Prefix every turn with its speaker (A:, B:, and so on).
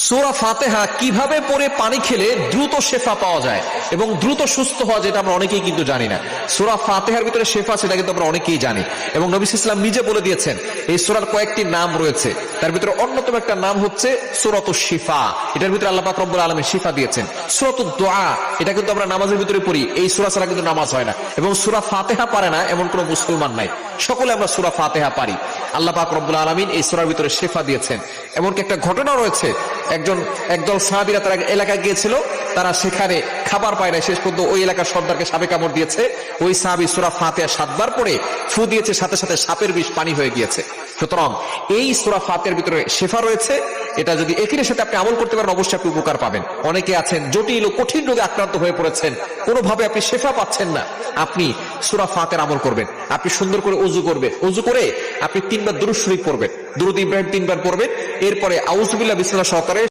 A: সূরা ফাতিহা কিভাবে পড়ে পানি খেলে দ্রুত শেফা পাওয়া যায় এবং দ্রুত সুস্থ হওয়া, যেটা আমরা অনেকেই কিন্তু জানি না। সূরা ফাতিহার ভিতরে শেফা, সেটা কিন্তু আমরা অনেকেই জানি এবং নবী সাল্লাল্লাহু আলাইহি ওয়াসাল্লাম নিজে বলে দিয়েছেন এই সূরার কয়েকটি নাম রয়েছে, তার ভিতরে অন্যতম একটা নাম হচ্ছে সূরাতুশ শিফা। এটার ভিতরে আল্লাহ পাক রব্বুল আলামিন শিফা দিয়েছেন। সূরাতুদ দুআ, এটা কিন্তু আমরা নামাজের ভিতরে পড়ি, এই সূরা ছাড়া কিন্তু নামাজ হয় না। এবং সূরা ফাতিহা পারে না এমন কোনো মুসলমান নাই, সকলে আমরা সূরা ফাতিহা পারি। আল্লাহ পাক রব্বুল আলামিন এই সূরার ভিতরে শিফা দিয়েছেন। এমনকি একটা ঘটনা রয়েছে, একদল সাহাবীরা তারা এলাকায় গিয়েছিল, তারা সেখানে খাবার পায় না, শেষ পর্যন্ত ওই এলাকার সর্দারকে সাপে কামড় দিয়েছে। ওই সাহাবী সূরা ফাতিহা 7 বার পড়ে ফু দিয়েছে, সাথে সাথে সাপের বিষ পানি হয়ে গিয়েছে। সুতরাং এই সূরা ফাতিহার ভিতরে শিফা রয়েছে। এটা যদি একই সাথে আপনি আমল করতে পারেন, অবশ্যই আপনি উপকার পাবেন। অনেকে আছেন জটিল ও কঠিন রোগে আক্রান্ত হয়ে পড়েছেন, কোনোভাবে আপনি শিফা পাচ্ছেন না, আপনি সূরা ফাতিহার আমল করবেন। আপনি সুন্দর করে ওযু করবেন, ওযু করে আপনি 3 বার দুরূদ শরীফ পড়বেন, দুরূদ ইব্রাহিম 3 বার পড়বেন, এরপরে আউযু বিল্লাহি বিসমিল্লাহ সহকারে